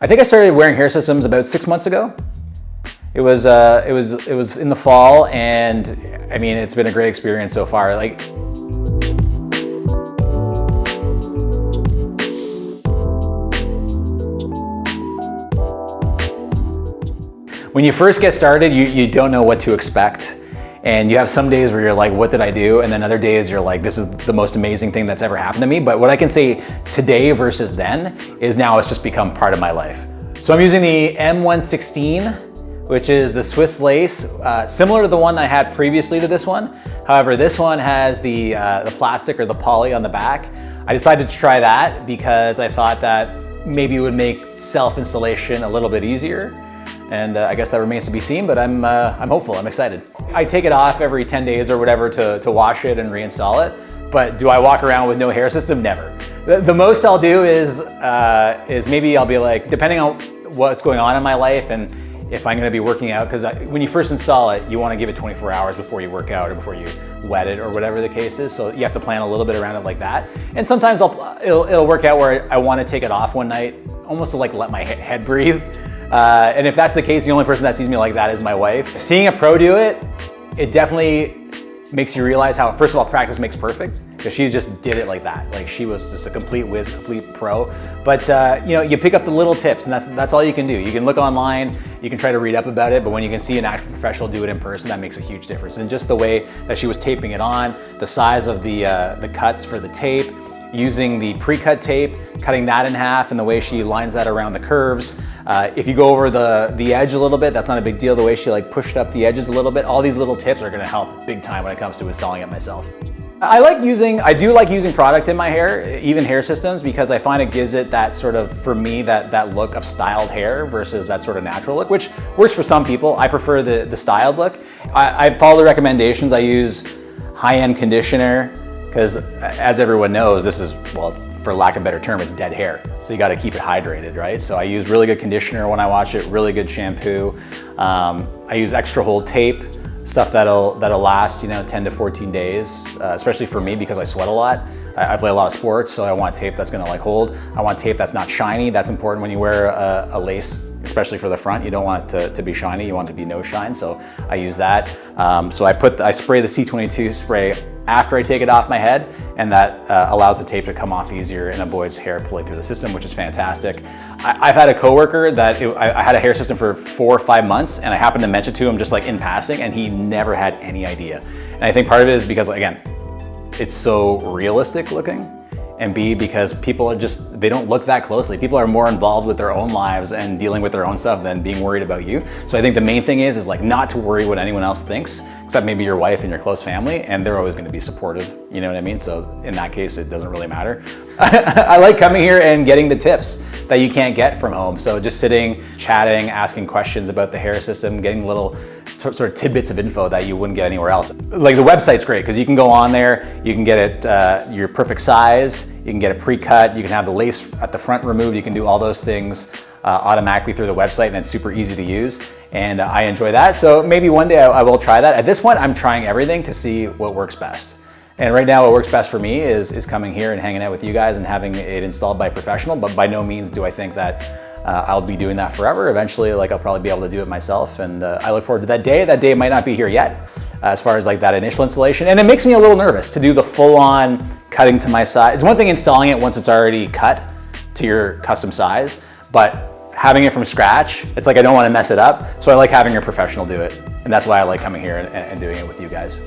I think I started wearing hair systems about 6 months ago. It was in the fall, and I mean, it's been a great experience so far. Like, when you first get started, you don't know what to expect. And you have some days where you're like, what did I do? And then other days you're like, this is the most amazing thing that's ever happened to me. But what I can say today versus then is now it's just become part of my life. So I'm using the M116, which is the Swiss lace, similar to the one I had previously to this one. However, this one has the plastic or the poly on the back. I decided to try that because I thought that maybe it would make self-installation a little bit easier. And I guess that remains to be seen, but I'm hopeful, I'm excited. I take it off every 10 days or whatever to wash it and reinstall it. But do I walk around with no hair system? Never. The most I'll do is maybe I'll be like, depending on what's going on in my life and if I'm gonna be working out, because when you first install it, you wanna give it 24 hours before you work out or before you wet it or whatever the case is. So you have to plan a little bit around it like that. And sometimes it'll work out where I wanna take it off one night, almost to like let my head breathe. And if that's the case, the only person that sees me like that is my wife. Seeing a pro do it, it definitely makes you realize how, first of all, practice makes perfect, because she just did it like that. Like, she was just a complete whiz, complete pro. But you know, you pick up the little tips, and that's all you can do. You can look online, you can try to read up about it, but when you can see an actual professional do it in person, that makes a huge difference. And just the way that she was taping it on, the size of the cuts for the tape, using the pre-cut tape, cutting that in half, and the way she lines that around the curves. If you go over the edge a little bit, that's not a big deal. The way she like pushed up the edges a little bit, all these little tips are gonna help big time when it comes to installing it myself. I do like using product in my hair, even hair systems, because I find it gives it that sort of, for me, that look of styled hair versus that sort of natural look, which works for some people. I prefer the styled look. I follow the recommendations. I use high-end conditioner, because as everyone knows, this is, well, for lack of a better term, it's dead hair. So you gotta keep it hydrated, right? So I use really good conditioner when I wash it, really good shampoo. I use extra hold tape, stuff that'll last, you know, 10 to 14 days, especially for me because I sweat a lot. I play a lot of sports, so I want tape that's gonna like hold. I want tape that's not shiny. That's important when you wear a lace, especially for the front. You don't want it to be shiny, you want it to be no shine, so I use that. So I spray the C22 spray after I take it off my head, and that allows the tape to come off easier and avoids hair pulling through the system, which is fantastic. I've had a coworker that I had a hair system for 4 or 5 months, and I happened to mention it to him just like in passing, and he never had any idea. And I think part of it is because, again, it's so realistic looking, and B, because people are just, they don't look that closely. People are more involved with their own lives and dealing with their own stuff than being worried about you. So I think the main thing is like not to worry what anyone else thinks, except maybe your wife and your close family, and they're always gonna be supportive, you know what I mean? So in that case, it doesn't really matter. I like coming here and getting the tips that you can't get from home. So just sitting, chatting, asking questions about the hair system, getting little sort of tidbits of info that you wouldn't get anywhere else. Like, the website's great because you can go on there, you can get it your perfect size, you can get it pre-cut, you can have the lace at the front removed, you can do all those things automatically through the website, and it's super easy to use. And I enjoy that. So maybe one day I will try that. At this point, I'm trying everything to see what works best. And right now, what works best for me is coming here and hanging out with you guys and having it installed by a professional, but by no means do I think that I'll be doing that forever. Eventually, like, I'll probably be able to do it myself, and I look forward to that day. That day might not be here yet, as far as like that initial installation. And it makes me a little nervous to do the full-on cutting to my size. It's one thing installing it once it's already cut to your custom size, but having it from scratch, it's like I don't want to mess it up. So I like having a professional do it. And that's why I like coming here and doing it with you guys.